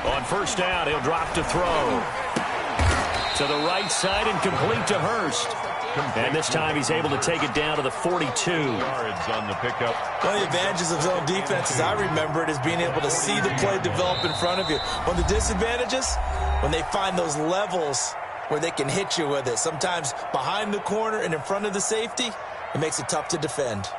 On first down, he'll drop to throw. To the right side and complete to Hurst. And this time he's able to take it down to the 42. Yards on the pickup. One of the advantages of zone defense, as I remember it, is being able to see the play develop in front of you. One of the disadvantages, when they find those levels where they can hit you with it, sometimes behind the corner and in front of the safety, it makes it tough to defend.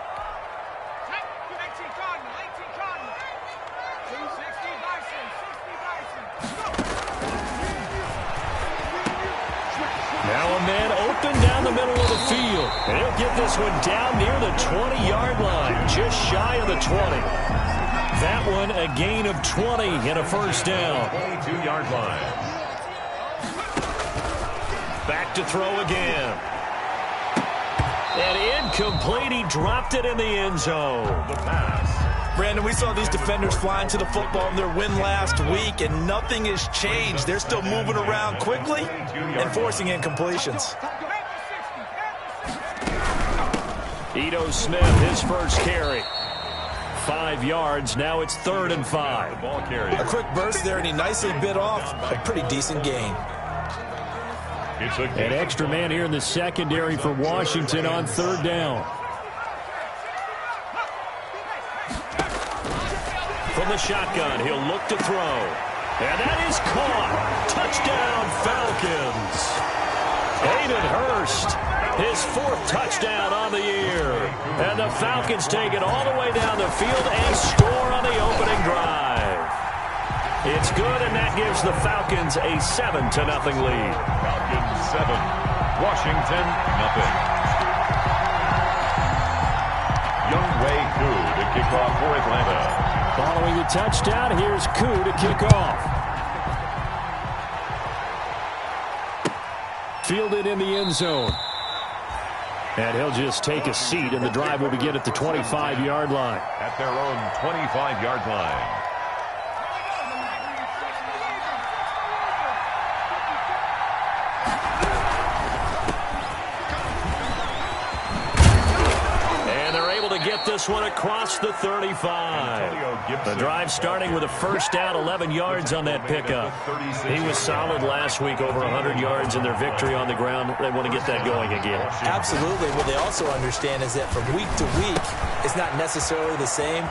Now a man open down the middle of the field. And he'll get this one down near the 20-yard line, just shy of the 20. That one a gain of 20 and a first down. 22-yard line. Back to throw again. And incomplete. He dropped it in the end zone. The pass. Brandon, we saw these defenders flying to the football in their win last week, and nothing has changed. They're still moving around quickly and forcing incompletions. Ito Smith, his first carry. 5 yards. Now it's 3rd and 5. Ball carry. A quick burst there, and he nicely bit off a pretty decent gain. An extra man here in the secondary for Washington on 3rd down. From the shotgun, he'll look to throw. And that is caught. Touchdown, Falcons. Hayden Hurst, his 4th touchdown on the year. And the Falcons take it all the way down the field and score on the opening drive. It's good, and that gives the Falcons a 7-0 lead. Falcons 7, Washington nothing. Younghoe Koo to kick off for Atlanta. Following the touchdown, here's Koo to kick off. Fielded in the end zone. And he'll just take a seat, and the drive will begin at the 25-yard line. At their own 25-yard line. Get this one across the 35. The drive starting with a first down, 11 yards on that pickup. He was solid last week, over 100 yards in their victory on the ground. They want to get that going again. Absolutely. What they also understand is that from week to week, it's not necessarily the same,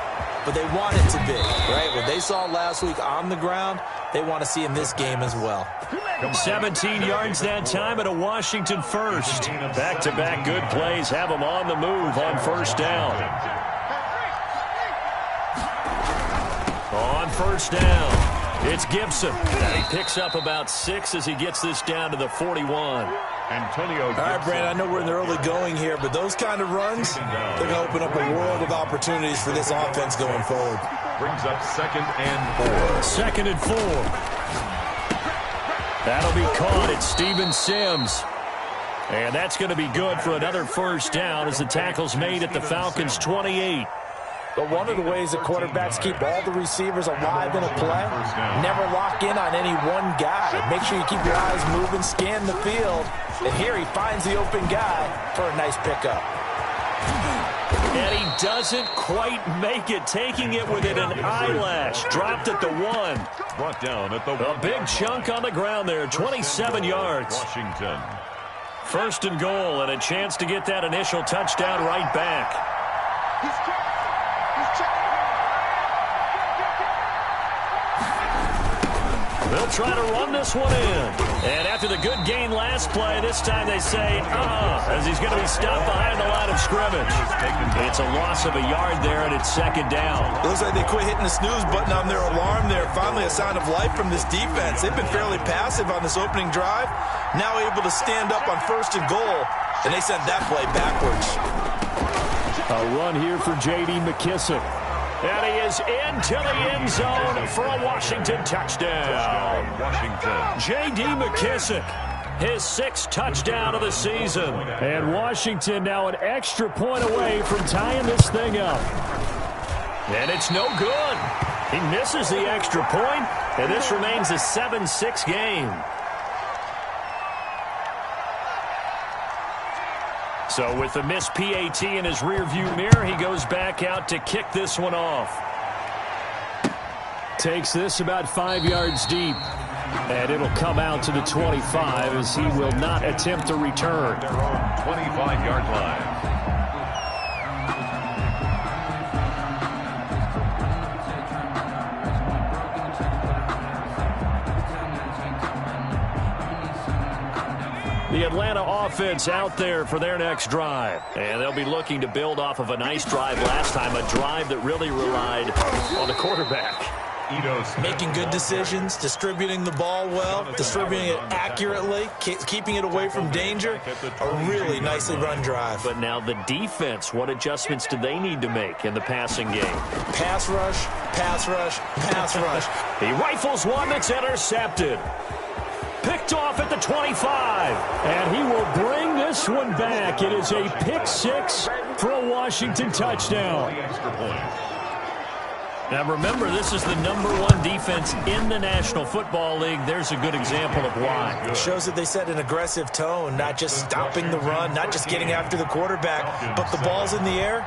but they want it to be, right? What they saw last week on the ground, they want to see in this game as well. 17 yards that time and a Washington first. Back-to-back good plays have them on the move on first down. On first down, it's Gibson. And he picks up about 6 as he gets this down to the 41. Antonio Gibson. All right, Brandon, I know we're in the early going here, but those kind of runs, they're going to open up a world of opportunities for this offense going forward. Brings up 2nd and 4. 2nd and 4. That'll be caught at Steven Sims. And that's going to be good for another first down as the tackle's made at the Falcons' 28. But one of the ways that quarterbacks keep all the receivers alive in a play, never lock in on any one guy. Make sure you keep your eyes moving, scan the field. And here he finds the open guy for a nice pickup. And he doesn't quite make it, taking it within an eyelash. Dropped at the 1. Brought down at the 1. A big chunk on the ground there, 27 yards. Washington. 1st and goal, and a chance to get that initial touchdown right back. They'll try to run this one in. And after the good gain last play, this time they say, as he's going to be stopped behind the line of scrimmage. It's a loss of a yard there, and it's 2nd down. It looks like they quit hitting the snooze button on their alarm there. Finally a sign of life from this defense. They've been fairly passive on this opening drive. Now able to stand up on 1st and goal, and they sent that play backwards. A run here for J.D. McKissick. And he is into the end zone for a Washington touchdown. Washington. J.D. McKissick, his 6th touchdown of the season. And Washington now an extra point away from tying this thing up. And it's no good. He misses the extra point, and this remains a 7-6 game. So with the missed PAT in his rearview mirror, he goes back out to kick this one off. Takes this about 5 yards deep. And it'll come out to the 25 as he will not attempt to return. Their own 25-yard line. The Atlanta offense out there for their next drive. And they'll be looking to build off of a nice drive last time, a drive that really relied on the quarterback. Making good decisions, distributing the ball well, distributing it accurately, keeping it away from danger. A really nicely run drive. But now the defense, what adjustments do they need to make in the passing game? Pass rush, pass rush, pass rush. He rifles one that's intercepted. Picked off at the 25. And he will bring this one back. It is a pick six for a Washington touchdown. Now remember, this is the #1 defense in the National Football League. There's a good example of why. It shows that they set an aggressive tone, not just stopping the run, not just getting after the quarterback, but the ball's in the air.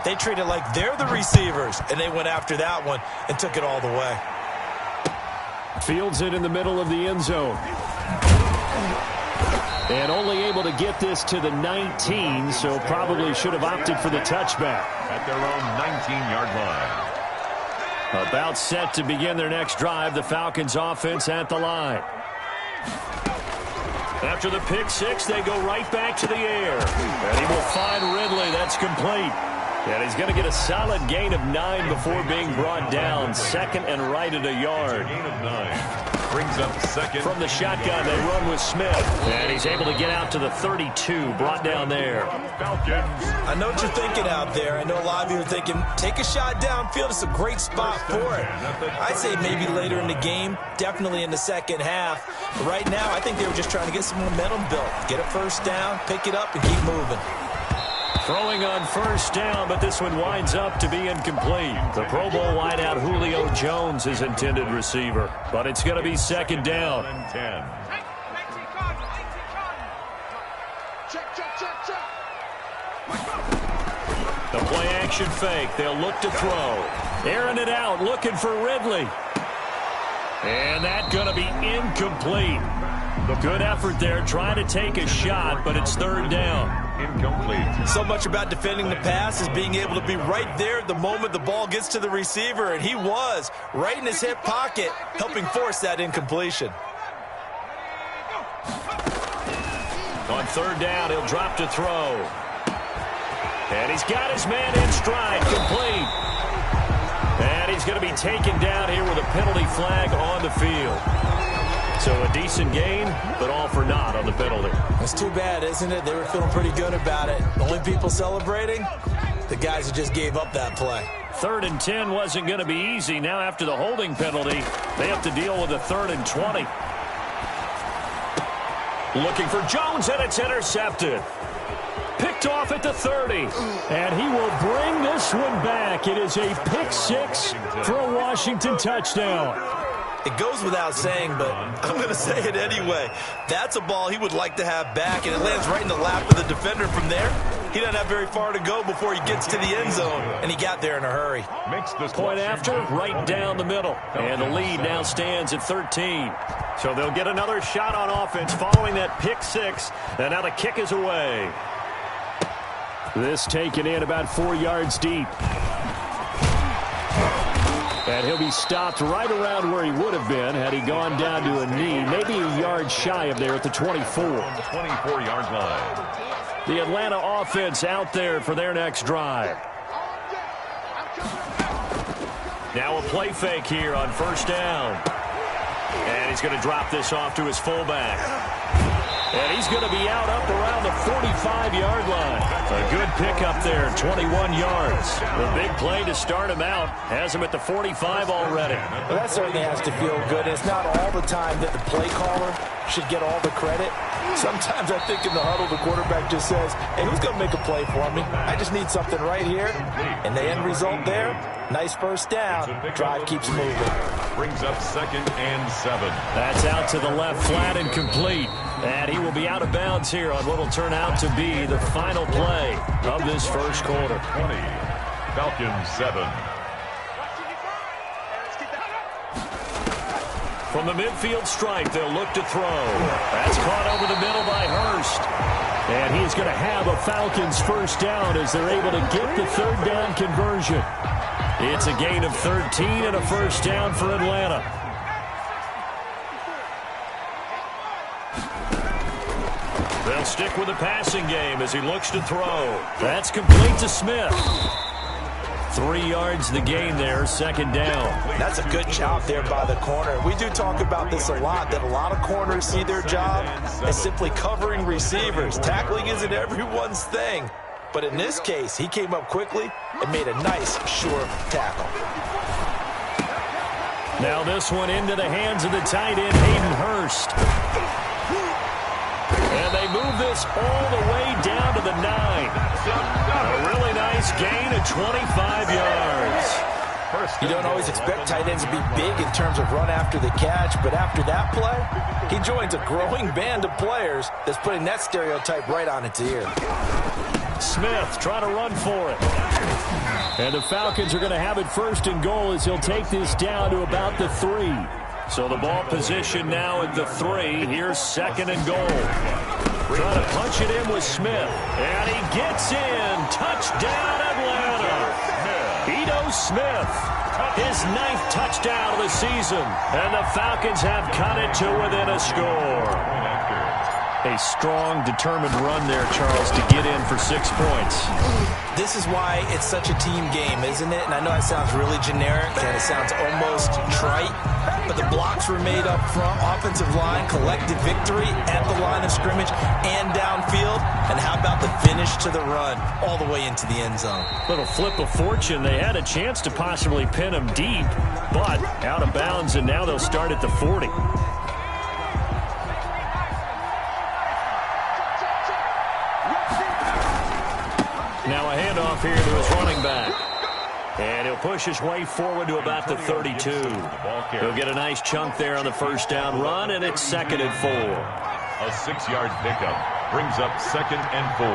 They treat it like they're the receivers, and they went after that one and took it all the way. Fields it in the middle of the end zone. And only able to get this to the 19, so probably should have opted for the touchback. At their own 19-yard line. About set to begin their next drive, the Falcons offense at the line. After the pick six, they go right back to the air. And he will find Ridley. That's complete. And he's going to get a solid gain of 9 before being brought down. Second and right at a yard. Gain of 9. Brings up second. From the shotgun, they run with Smith. And he's able to get out to the 32, brought down there. Falcons. I know what you're thinking out there. I know a lot of you are thinking, take a shot downfield. It's a great spot for it. I'd say maybe later in the game, definitely in the second half. But right now, I think they were just trying to get some momentum built. Get a first down, pick it up, and keep moving. Throwing on first down, but this one winds up to be incomplete. The Pro Bowl wideout Julio Jones is intended receiver, but it's going to be second down. 10. The play action fake. They'll look to throw. Airing it out, looking for Ridley. And that's going to be incomplete. Good effort there, trying to take a shot, but it's third down. Incomplete. So much about defending the pass is being able to be right there at the moment the ball gets to the receiver, and he was right in his hip pocket, helping force that incompletion. On third down, he'll drop to throw. And he's got his man in stride, complete. And he's going to be taken down here with a penalty flag on the field. So a decent gain, but all for naught on the penalty. It's too bad, isn't it? They were feeling pretty good about it. The only people celebrating, the guys who just gave up that play. 3rd and 10 wasn't going to be easy. Now after the holding penalty, they have to deal with a 3rd and 20. Looking for Jones, and it's intercepted. Picked off at the 30. And he will bring this one back. It is a pick six for a Washington touchdown. It goes without saying, but I'm going to say it anyway. That's a ball he would like to have back, and it lands right in the lap of the defender from there. He doesn't have very far to go before he gets to the end zone, and he got there in a hurry. Makes this point after, right down the middle. And the lead now stands at 13. So they'll get another shot on offense following that pick six, and now the kick is away. This taken in about 4 yards deep. And he'll be stopped right around where he would have been had he gone down to a knee, maybe a yard shy of there at the 24. On the 24-yard line. The Atlanta offense out there for their next drive. Now a play fake here on first down. And he's going to drop this off to his fullback. And he's going to be out up around the 45-yard line. A good pickup there, 21 yards. The big play to start him out has him at the 45 already. Well, that certainly has to feel good. It's not all the time that the play caller should get all the credit. Sometimes I think in the huddle, the quarterback just says, hey, who's going to make a play for me? I just need something right here. And the end result there, nice first down. Drive keeps moving. Brings up 2nd and 7. That's out to the left, flat and complete. And he will be out of bounds here on what will turn out to be the final play of this first quarter. 20. Falcons 7. From the midfield stripe, they'll look to throw. That's caught over the middle by Hurst. And he's going to have a Falcons first down as they're able to get the third down conversion. It's a gain of 13 and a first down for Atlanta. They'll stick with the passing game as he looks to throw. That's complete to Smith. 3 yards the gain there, second down. That's a good job there by the corner. We do talk about this a lot, that a lot of corners see their job as simply covering receivers. Tackling isn't everyone's thing. But in this case, he came up quickly and made a nice, sure tackle. Now this one into the hands of the tight end, Hayden Hurst. And they move this all the way down to the 9. A really nice gain of 25 yards. You don't always expect tight ends to be big in terms of run after the catch, but after that play, he joins a growing band of players that's putting that stereotype right on its ear. Smith trying to run for it. And the Falcons are going to have it first and goal as he'll take this down to about the 3. So the ball position now at the 3. Here's second and goal. Trying to punch it in with Smith. And he gets in. Touchdown, Atlanta. Ito Smith, his 9th touchdown of the season. And the Falcons have cut it to within a score. A strong, determined run there, Charles, to get in for 6 points. This is why it's such a team game, isn't it? And I know it sounds really generic and it sounds almost trite, but the blocks were made up front, offensive line, collected victory at the line of scrimmage and downfield. And how about the finish to the run all the way into the end zone? Little flip of fortune. They had a chance to possibly pin him deep, but out of bounds, and now they'll start at the 40. Now a handoff here to his running back. And he'll push his way forward to about the 32. He'll get a nice chunk there on the first down run, and it's second and 4. A 6-yard pickup brings up second and 4.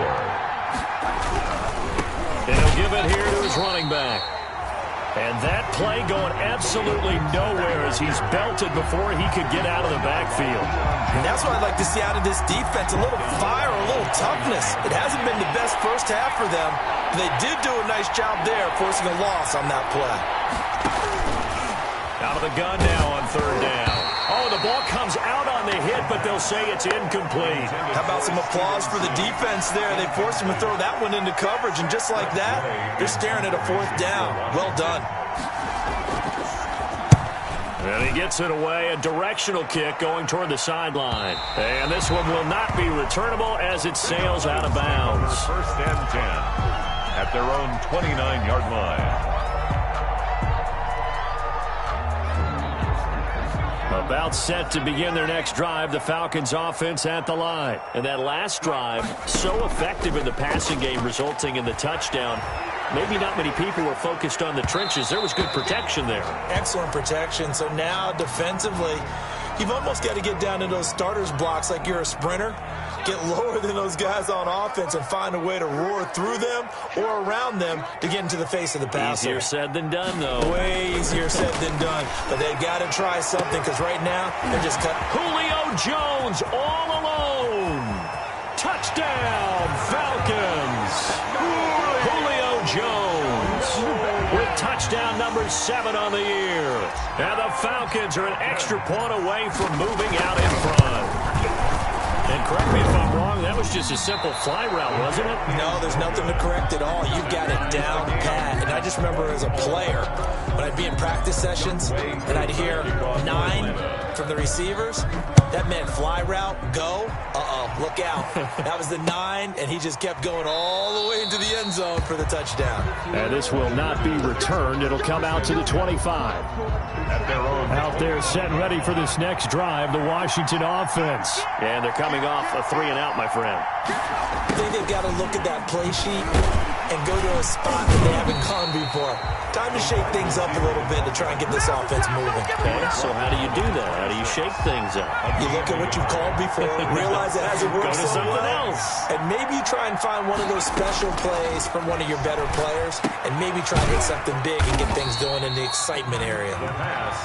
And he'll give it here to his running back. And that play going absolutely nowhere as he's belted before he could get out of the backfield. And that's what I'd like to see out of this defense, a little fire, a little toughness. It hasn't been the best first half for them. But they did do a nice job there, forcing a loss on that play. Out of the gun now on third down. Oh, the ball comes out on the hit, but they'll say it's incomplete. How about some applause for the defense there? They forced him to throw that one into coverage, and just like that, they're staring at a fourth down. Well done. And he gets it away, a directional kick going toward the sideline. And this one will not be returnable as it sails out of bounds. First and 10 at their own 29-yard line. About set to begin their next drive, the Falcons offense at the line. And that last drive, so effective in the passing game, resulting in the touchdown. Maybe not many people were focused on the trenches. There was good protection there. Excellent protection. So now defensively, you've almost got to get down to those starters blocks like you're a sprinter. Get lower than those guys on offense and find a way to roar through them or around them to get into the face of the passer. Easier said than done, though. Way easier said than done. But they've got to try something because right now they're just cut. Julio Jones all alone. Touchdown, Falcons. Julio Jones with touchdown number 7 on the year. And the Falcons are an extra point away from moving out in front. And correct me if I'm wrong, that was just a simple fly route, wasn't it? No, there's nothing to correct at all. You've got it down pat. And I just remember as a player, when I'd be in practice sessions and I'd hear 9 from the receivers, that meant fly route, go, look out. That was the 9, and he just kept going all the way into the end zone for the touchdown. And this will not be returned. It'll come out to the 25. Out there set and ready for this next drive, the Washington offense. And they're coming off a 3-and-out, my friend. I think they've got to look at that play sheet and go to a spot that they haven't gone before. Time to shake things up a little bit to try and get this offense moving. Okay, so how do you do that? How do you shake things up? You look at what you've called before, realize it hasn't worked Go to so something well, else. and maybe try and find one of those special plays from one of your better players, and maybe try to hit something big and get things going in the excitement area.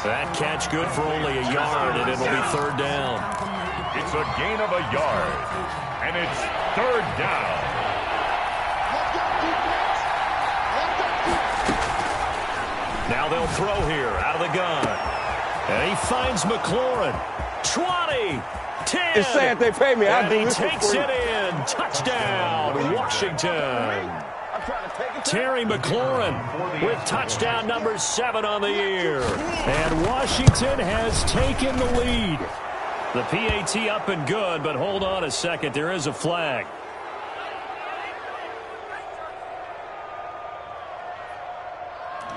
That catch good for only a yard, and it'll be third down. It's a gain of a yard, and it's third down. Now they'll throw here out of the gun. And he finds McLaurin. 20, 10. It's sad they pay me. And he takes it in. Touchdown, Washington. Terry McLaurin with touchdown number 7 on the year. And Washington has taken the lead. The PAT up and good, but hold on a second. There is a flag.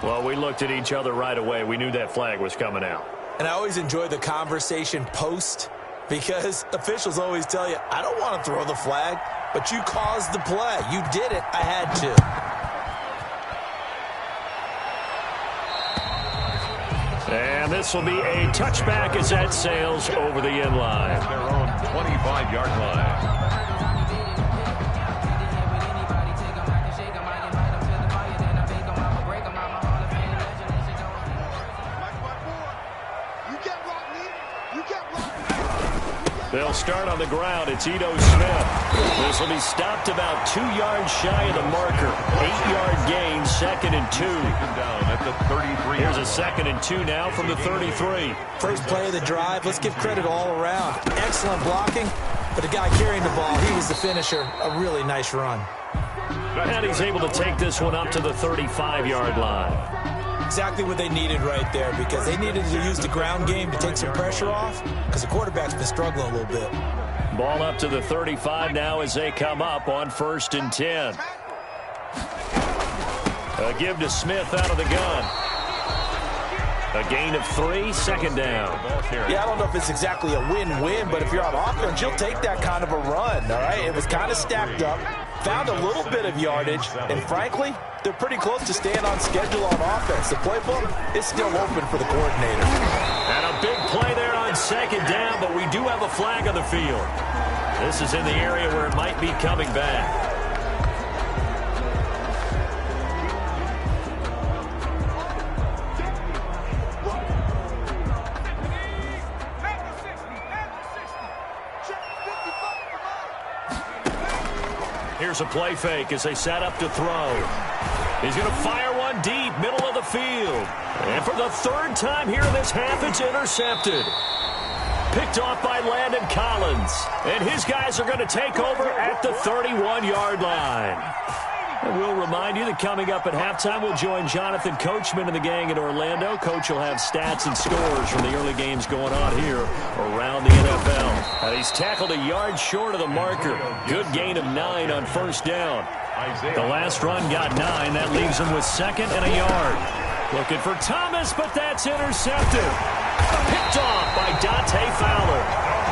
Well, we looked at each other right away. We knew that flag was coming out. And I always enjoy the conversation post, because officials always tell you, I don't want to throw the flag, but you caused the play. You did it. I had to. And this will be a touchback as that sails over the end line. Their own 25-yard line. They'll start on the ground. It's Ito Smith. This will be stopped about 2 yards shy of the marker. 8-yard gain, 2nd and 2. Down at the 33. Here's a 2nd and 2 now from the 33. First play of the drive. Let's give credit all around. Excellent blocking, but the guy carrying the ball, he was the finisher. A really nice run. And he's able to take this one up to the 35-yard line. Exactly what they needed right there, because they needed to use the ground game to take some pressure off, because the quarterback's been struggling a little bit. Ball up to the 35 now as they come up on 1st and 10. A give to Smith out of the gun. A gain of 3, 2nd down. Yeah, I don't know if it's exactly a win-win, but if you're on offense, you'll take that kind of a run, all right? It was kind of stacked up, found a little bit of yardage, and frankly, they're pretty close to staying on schedule on offense. The playbook is still open for the coordinator. And a big play there on 2nd down, but we do have a flag on the field. This is in the area where it might be coming back. Here's a play fake as they set up to throw. He's going to fire one deep, middle of the field. And for the 3rd time here in this half, it's intercepted. Picked off by Landon Collins. And his guys are going to take over at the 31-yard line. And we'll remind you that coming up at halftime, we'll join Jonathan Coachman and the gang in Orlando. Coach will have stats and scores from the early games going on here around the NFL. He's tackled a yard short of the marker. Good gain of 9 on 1st down. The last run got 9. That leaves him with 2nd and a yard. Looking for Thomas, but that's intercepted. Picked off by Dante Fowler.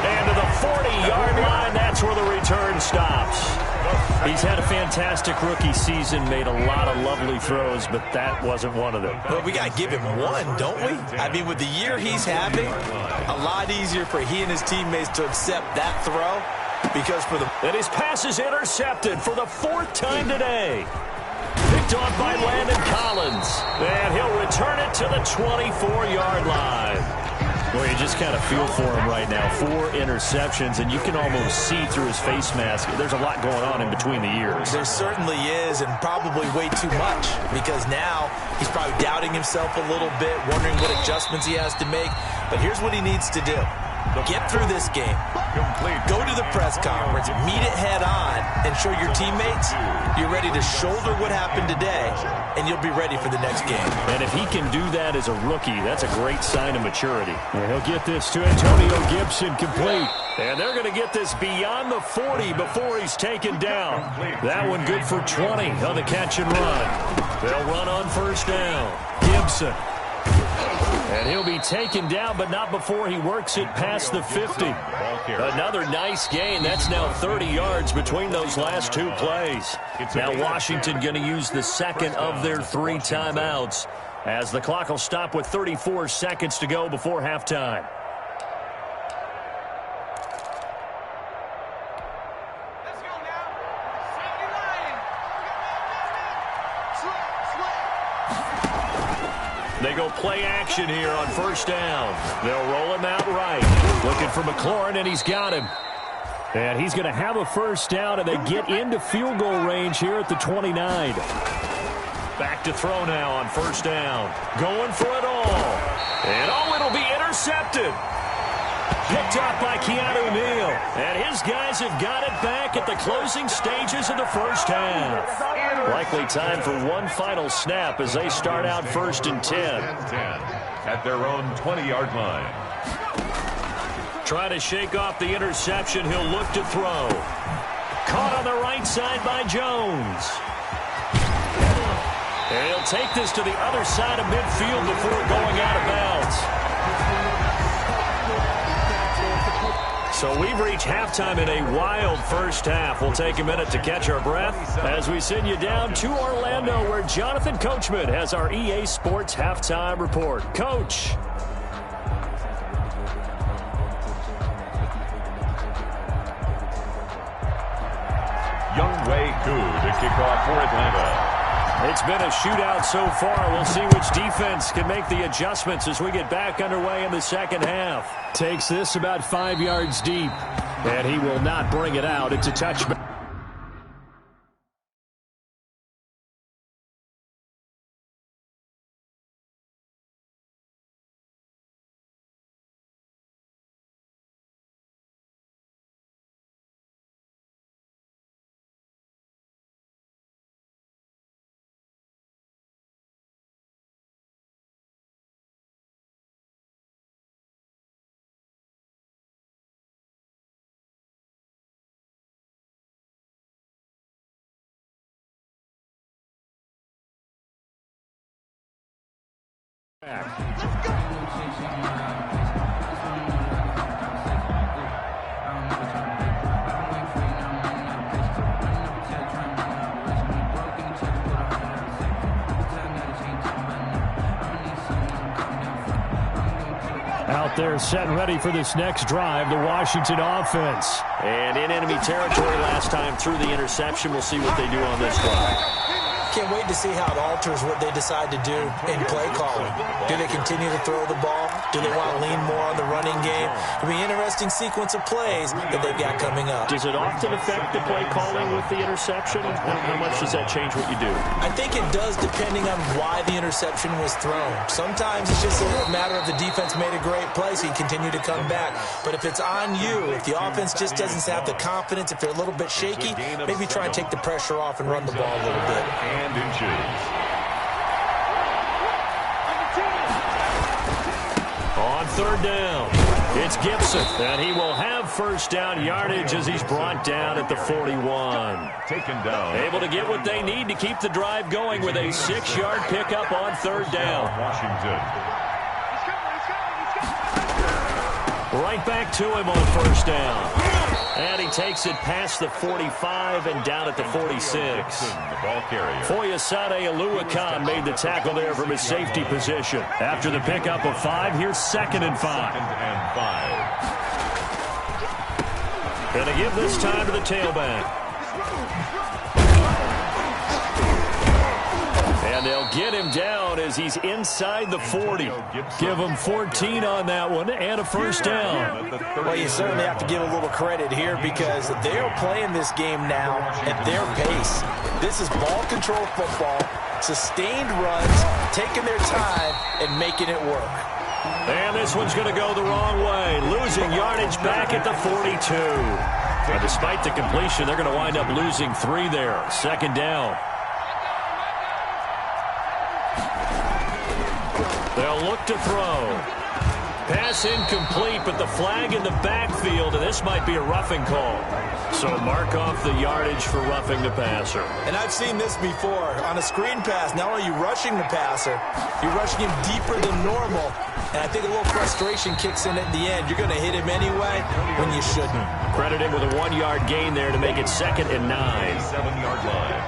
And to the 40-yard line, that's where the return stops. He's had a fantastic rookie season, made a lot of lovely throws, but that wasn't one of them. Well, we got to give him one, don't we? I mean, with the year he's having, a lot easier for he and his teammates to accept that throw, because for the... And his pass is intercepted for the 4th time today. Picked off by Landon Collins. And he'll return it to the 24-yard line. Well, you just kind of feel for him right now. 4 interceptions, and you can almost see through his face mask. There's a lot going on in between the ears. There certainly is, and probably way too much, because now he's probably doubting himself a little bit, wondering what adjustments he has to make. But here's what he needs to do. Get through this game. Go to the press conference, meet it head on, and show your teammates you're ready to shoulder what happened today, and you'll be ready for the next game. And if he can do that as a rookie, that's a great sign of maturity. And he'll get this to Antonio Gibson complete. And they're going to get this beyond the 40 before he's taken down. That one good for 20 on the catch and run. They'll run on 1st down. Gibson. And he'll be taken down, but not before he works it past the 50. Another nice gain. That's now 30 yards between those last two plays. Now Washington going to use the second of their 3 timeouts, as the clock will stop with 34 seconds to go before halftime. They go play action here on first down. They'll roll him out right. Looking for McLaurin, and he's got him. And he's going to have a first down, and they get into field goal range here at the 29. Back to throw now on first down. Going for it all. And it'll be intercepted. Picked up by Keanu Neal. And his guys have got it back at the closing stages of the first half. Likely time for one final snap as they start out first and 10. At their own 20-yard line. Trying to shake off the interception. He'll look to throw. Caught on the right side by Jones. And he'll take this to the other side of midfield before going out of bounds. So we've reached halftime in a wild first half. We'll take a minute to catch our breath as we send you down to Orlando, where Jonathan Coachman has our EA Sports halftime report. Coach. Younghoe Koo to kick off for Atlanta. It's been a shootout so far. We'll see which defense can make the adjustments as we get back underway in the second half. Takes this about 5 yards deep, and he will not bring it out. It's a touchback. Out there set and ready for this next drive, the Washington offense. And in enemy territory last time through the interception. We'll see what they do on this drive. Can't wait to see how it alters what they decide to do in play calling. Do they continue to throw the ball? Do they want to lean more on the running game? It'll be an interesting sequence of plays that they've got coming up. Does it often affect the play calling with the interception? How much does that change what you do? I think it does, depending on why the interception was thrown. Sometimes it's just a matter of the defense made a great play, so you continue to come back. But if it's on you, if the offense just doesn't have the confidence, if they're a little bit shaky, maybe try and take the pressure off and run the ball a little bit. Inches. On third down, it's Gibson, and he will have first down yardage as he's brought down at the 41. Taken down. Able to get what they need to keep the drive going with a 6-yard pickup on third down. Washington. Right back to him on first down. And he takes it past the 45 and down at the 46. The ball carrier. Foyesade Aluakan made the tackle there from his safety position. After the pickup of 5, here's 2nd and 5. 2nd and 5. Going to give this time to the tailback. And they'll get him down as he's inside the 40. Give him 14 on that one and a first down. Well, you certainly have to give a little credit here because they're playing this game now at their pace. This is ball control football, sustained runs, taking their time and making it work. And this one's going to go the wrong way, losing yardage back at the 42. And despite the completion, they're going to wind up losing 3 there. 2nd down. They'll look to throw. Pass incomplete, but the flag in the backfield, and this might be a roughing call. So mark off the yardage for roughing the passer. And I've seen this before. On a screen pass, not only are you rushing the passer, you're rushing him deeper than normal. And I think a little frustration kicks in at the end. You're going to hit him anyway when you shouldn't. Credit him with a 1-yard gain there to make it 2nd and 9. 7-yard line.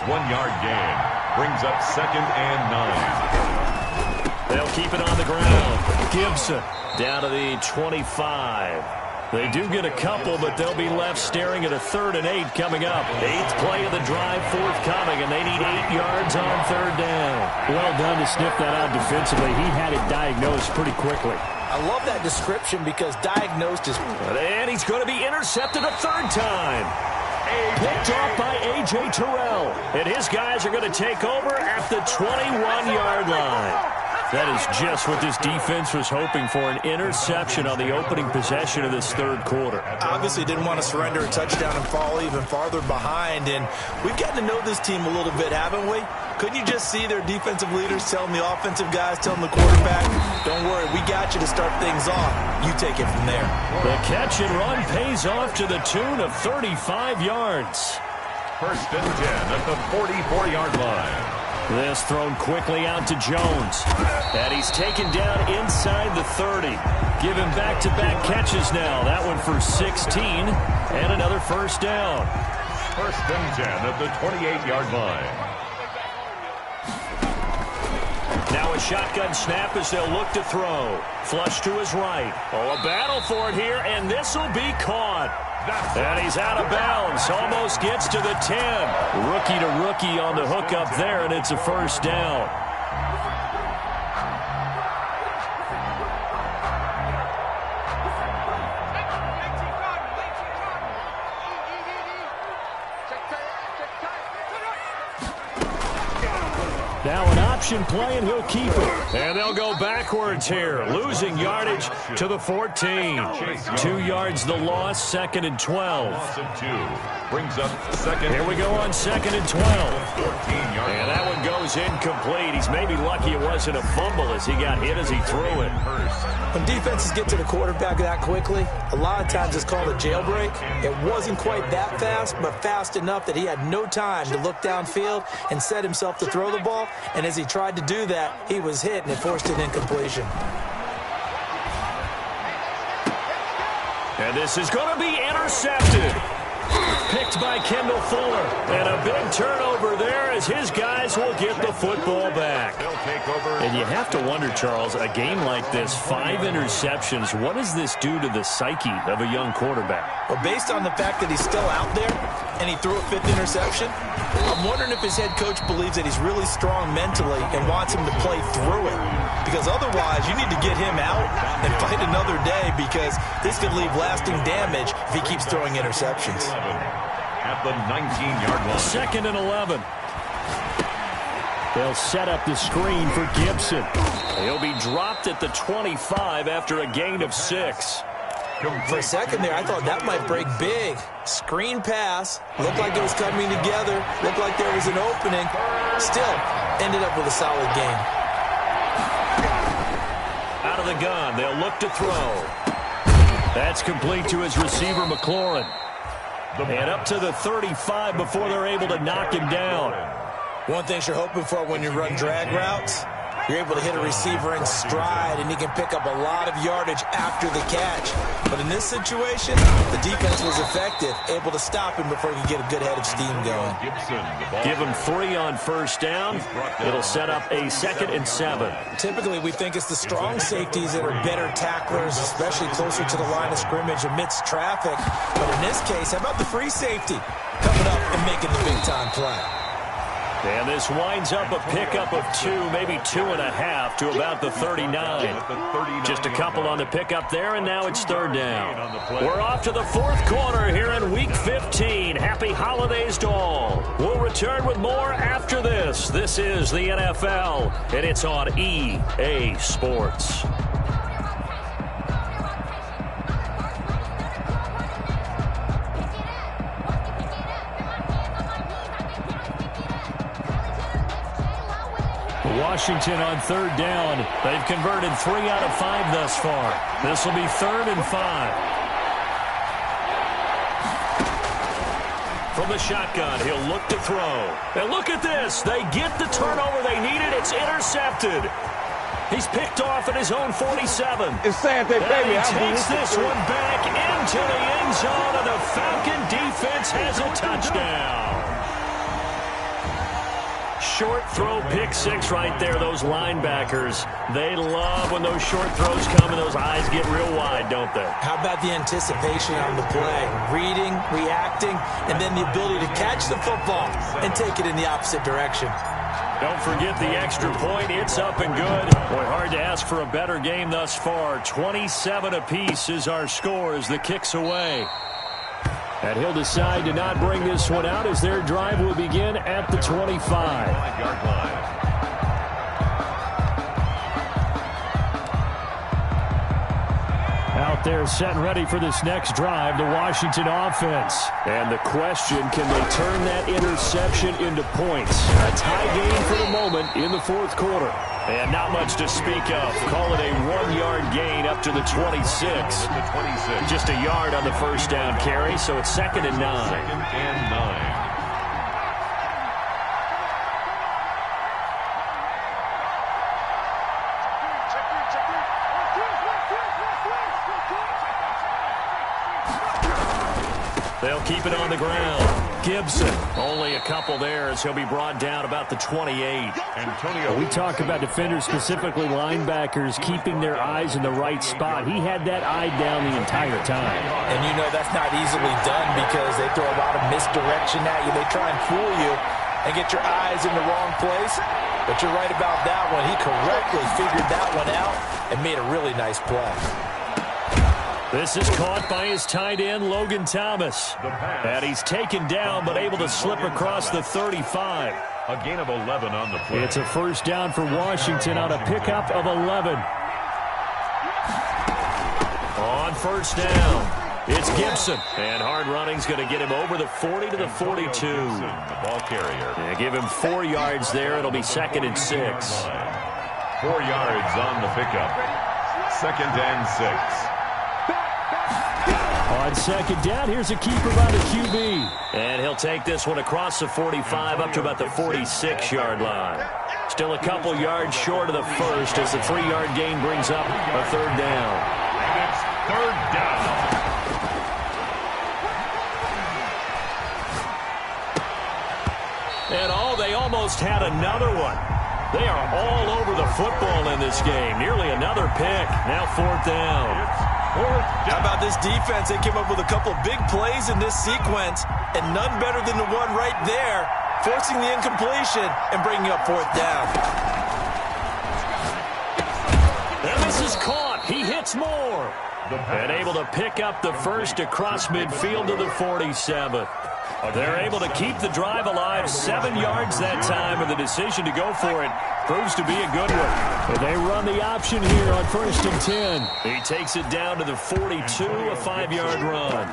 1-yard gain. Brings up 2nd and 9. They'll keep it on the ground. Gibson down to the 25. They do get a couple, but they'll be left staring at a 3rd and 8 coming up. 8th play of the drive forthcoming, and they need 8 yards on 3rd down. Well done to sniff that out defensively. He had it diagnosed pretty quickly. I love that description because diagnosed is... And he's going to be intercepted a 3rd time. Picked off by A.J. Terrell. And his guys are going to take over at the 21-yard line. That is just what this defense was hoping for, an interception on the opening possession of this 3rd quarter. Obviously didn't want to surrender a touchdown and fall even farther behind. And we've gotten to know this team a little bit, haven't we? Couldn't you just see their defensive leaders telling the offensive guys, telling the quarterback, don't worry, we got you to start things off. You take it from there. The catch and run pays off to the tune of 35 yards. 1st and 10 at the 44-yard line. This thrown quickly out to Jones. And he's taken down inside the 30. Give him back-to-back catches now. That one for 16 and another 1st down. 1st and 10 at the 28-yard line. Now a shotgun snap as they'll look to throw. Flush to his right. Oh, a battle for it here, and this will be caught. And he's out of bounds. Almost gets to the 10. Rookie to rookie on the hook up there, and it's a 1st down. Now an option play, and he'll keep it. And they'll go backwards here, losing yardage to the 14. 2 yards the loss, 2nd and 12. Loss of 2. Brings up 2nd. Here we go on 2nd and 12. And that one goes incomplete. He's maybe lucky it wasn't a fumble as he got hit as he threw it. When defenses get to the quarterback that quickly, a lot of times it's called a jailbreak. It wasn't quite that fast, but fast enough that he had no time to look downfield and set himself to throw the ball. And as he tried to do that, he was hit, and it forced an incompletion. And this is going to be intercepted. Picked by Kendall Fuller. And a big turnover there as his guys will get the football back. And you have to wonder, Charles, a game like this, 5 interceptions, what does this do to the psyche of a young quarterback? Well, based on the fact that he's still out there and he threw a 5th interception, I'm wondering if his head coach believes that he's really strong mentally and wants him to play through it. Because otherwise, you need to get him out and fight another day, because this could leave lasting damage if he keeps throwing interceptions. At the 19-yard line. 2nd and 11. They'll set up the screen for Gibson. He'll be dropped at the 25 after a gain of 6. For a second there, I thought that might break big. Screen pass. Looked like it was coming together. Looked like there was an opening. Still, ended up with a solid game. Out of the gun, they'll look to throw. That's complete to his receiver, McLaurin. And up to the 35 before they're able to knock him down. One thing you're hoping for when you run drag routes, you're able to hit a receiver in stride, and he can pick up a lot of yardage after the catch. But in this situation, the defense was effective, able to stop him before he could get a good head of steam going. Give him 3 on 1st down. It'll set up a 2nd and 7. Typically, we think it's the strong safeties that are better tacklers, especially closer to the line of scrimmage amidst traffic. But in this case, how about the free safety coming up and making the big-time play? And this winds up a pickup of 2, maybe 2.5 to about the 39. Just a couple on the pickup there, and now it's 3rd down. We're off to the 4th quarter here in Week 15. Happy holidays to all. We'll return with more after this. This is the NFL, and it's on EA Sports. Washington on third down. They've converted 3 out of 5 thus far. This will be 3rd and 5. From the shotgun, he'll look to throw. And look at this. They get the turnover they needed. It's intercepted. He's picked off at his own 47. It's sad they pay me. He takes this one back into the end zone, and the Falcon defense has a touchdown. Short throw, pick 6 right there. Those linebackers, they love when those short throws come and those eyes get real wide, don't they? How about the anticipation on the play? Reading, reacting, and then the ability to catch the football and take it in the opposite direction. Don't forget the extra point. It's up and good. Boy, hard to ask for a better game thus far. 27 apiece is our score as the kick's away. And he'll decide to not bring this one out as their drive will begin at the 25. 5-yard line. Out there set and ready for this next drive, the Washington offense. And the question, can they turn that interception into points? A tie game for the moment in the 4th quarter. And not much to speak of. Call it a 1-yard gain up to the 26. Just a yard on the first down carry, so it's 2nd and 9. 2nd and 9. They'll keep it on the ground. Gibson, only a couple there as he'll be brought down about the 28. Antonio. We talk about defenders, specifically linebackers, keeping their eyes in the right spot. He had that eye down the entire time. And you know that's not easily done because they throw a lot of misdirection at you. They try and fool you and get your eyes in the wrong place. But you're right about that one. He correctly figured that one out and made a really nice play. This is caught by his tight end, Logan Thomas. And he's taken down, but able to slip across the 35. A gain of 11 on the play. It's a first down for Washington on a pickup of 11. On first down, it's Gibson. And hard running's going to get him over the 40 to the 42. Gibson, the ball carrier. They give him 4 yards there. It'll be 2nd and 6. 4 yards on the pickup. 2nd and 6. On second down, here's a keeper by the QB. And he'll take this one across the 45 up to about the 46-yard line. Still a couple yards short of the first as the 3-yard gain brings up a 3rd down. And it's 3rd down. And they almost had another one. They are all over the football in this game. Nearly another pick. Now 4th down. How about this defense? They came up with a couple big plays in this sequence, and none better than the one right there, forcing the incompletion and bringing up 4th down. And this is caught. He hits more. And able to pick up the first across midfield to the 47. They're able to keep the drive alive, 7 yards that time, and the decision to go for it proves to be a good one. And they run the option here on 1st and 10. He takes it down to the 42, a 5-yard run.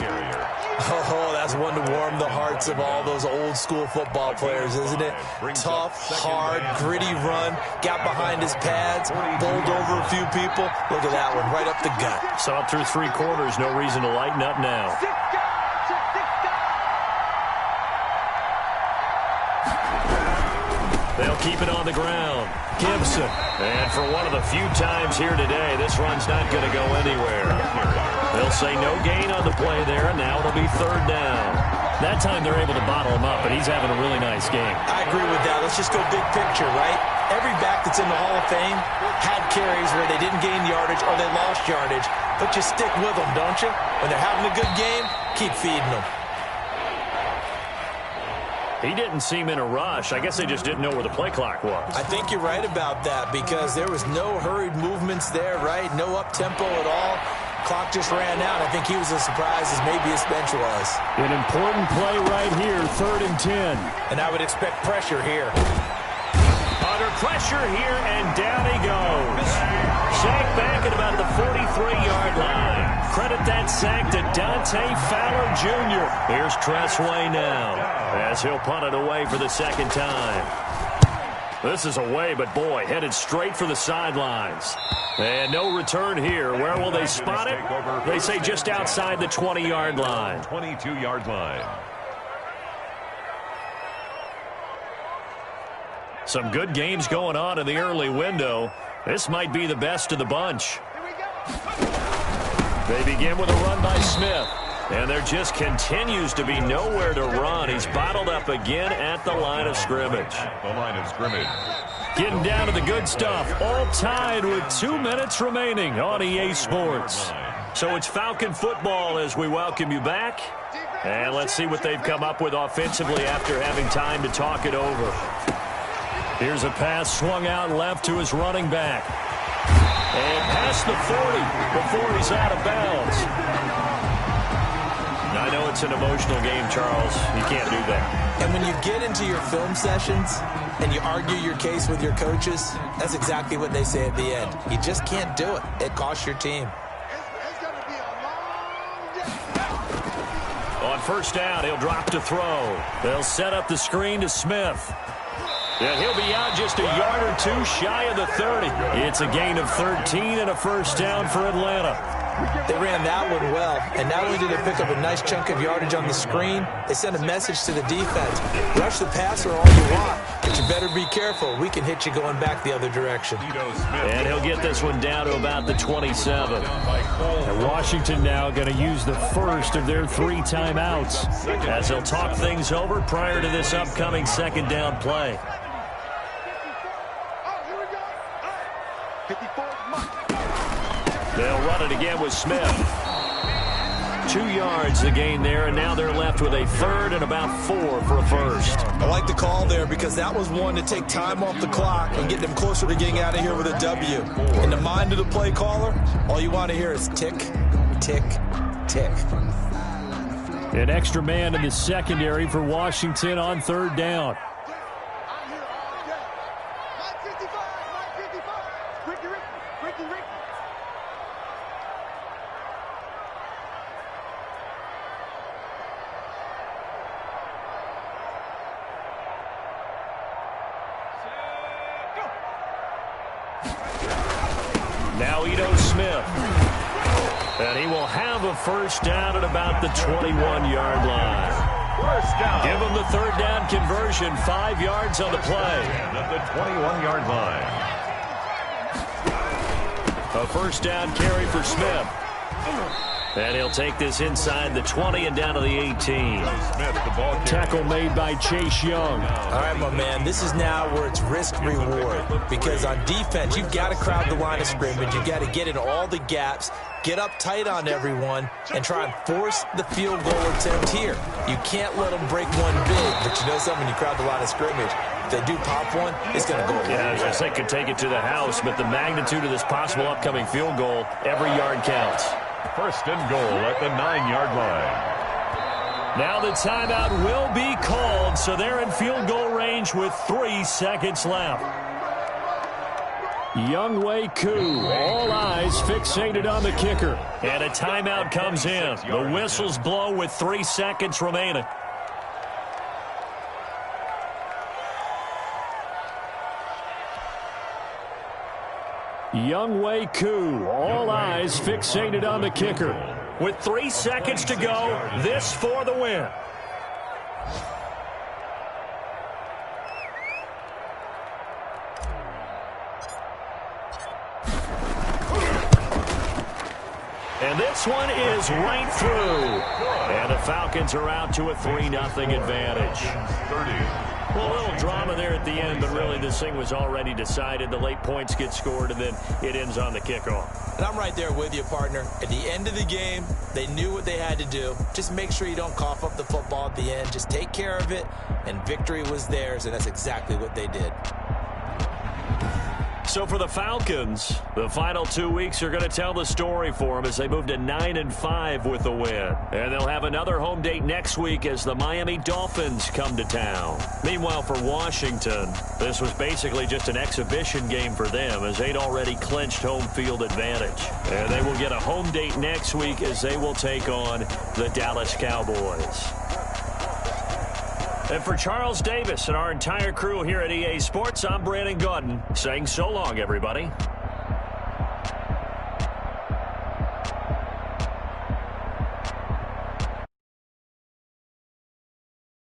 Oh, that's one to warm the hearts of all those old school football players, isn't it? Tough, hard, gritty run, got behind his pads, bowled over a few people. Look at that one, right up the gut. Saw it through 3 quarters, no reason to lighten up now. They'll keep it on the ground. Gibson. And for one of the few times here today, this run's not going to go anywhere. They'll say no gain on the play there, and now it'll be 3rd down. That time they're able to bottle him up, and he's having a really nice game. I agree with that. Let's just go big picture, right? Every back that's in the Hall of Fame had carries where they didn't gain yardage or they lost yardage, but you stick with them, don't you? When they're having a good game, keep feeding them. He didn't seem in a rush. I guess they just didn't know where the play clock was. I think you're right about that because there was no hurried movements there, right? No up-tempo at all. Clock just ran out. I think he was as surprised as maybe his bench was. An important play right here, 3rd and 10. And I would expect pressure here. Under pressure here, and down he goes. Sacked back at about the 43-yard line. Credit that sack to Dante Fowler Jr. Here's Tressway now as he'll punt it away for the 2nd time. This is away, but boy, headed straight for the sidelines. And no return here. Where will they spot it? They say just outside the 20-yard line. 22-yard line. Some good games going on in the early window. This might be the best of the bunch. They begin with a run by Smith. And there just continues to be nowhere to run. He's bottled up again at the line of scrimmage. The line of scrimmage. Getting down to the good stuff. All tied with 2 minutes remaining on EA Sports. So it's Falcon football as we welcome you back. And let's see what they've come up with offensively after having time to talk it over. Here's a pass swung out left to his running back. And past the 40 before he's out of bounds. Now, I know it's an emotional game, Charles. You can't do that. And when you get into your film sessions and you argue your case with your coaches, that's exactly what they say at the end. You just can't do it. It costs your team. On first down, he'll drop to throw. They'll set up the screen to Smith. And he'll be out just a yard or two shy of the 30. It's a gain of 13 and a first down for Atlanta. They ran that one well, and not only did they pick up a nice chunk of yardage on the screen, they sent a message to the defense. Rush the passer all you want, but you better be careful. We can hit you going back the other direction. And he'll get this one down to about the 27. And Washington now going to use the first of their 3 timeouts as they'll talk things over prior to this upcoming second down play. They'll run it again with Smith. 2 yards the gain there, and now they're left with a third and about 4 for a first. I like the call there because that was one to take time off the clock and get them closer to getting out of here with a W. In the mind of the play caller, all you want to hear is tick, tick, tick. An extra man in the secondary for Washington on third down. And he will have a first down at about the 21-yard line. First down. Give him the third down conversion, 5 yards on the play. At the 21-yard line. A first down carry for Smith. And he'll take this inside the 20 and down to the 18. Smith, the ball carrier. Tackle made by Chase Young. All right, my man, this is now where it's risk-reward. Because on defense, you've got to crowd the line of scrimmage. You've got to get in all the gaps, get up tight on everyone, and try and force the field goal attempt here. You can't let them break one big, but you know something, when you crowd the line of scrimmage, if they do pop one, it's going to go away. Yeah, as I say, could take it to the house, but the magnitude of this possible upcoming field goal, every yard counts. First and goal at the 9-yard line. Now the timeout will be called, so they're in field goal range with 3 seconds left. Younghoe Koo, all eyes fixated on the kicker. And a timeout comes in. The whistles blow with 3 seconds remaining. Younghoe Koo, all eyes fixated on the kicker. With 3 seconds to go, this for the win. And this one is right through. And the Falcons are out to a 3-0 advantage. Well, a little drama there at the end, but really this thing was already decided. The late points get scored, and then it ends on the kickoff. And I'm right there with you, partner. At the end of the game, they knew what they had to do. Just make sure you don't cough up the football at the end. Just take care of it, and victory was theirs, and that's exactly what they did. So for the Falcons, the final 2 weeks are going to tell the story for them as they move to 9-5 with the win. And they'll have another home date next week as the Miami Dolphins come to town. Meanwhile, for Washington, this was basically just an exhibition game for them as they'd already clinched home field advantage. And they will get a home date next week as they will take on the Dallas Cowboys. And for Charles Davis and our entire crew here at EA Sports, I'm Brandon Gaudin saying so long, everybody.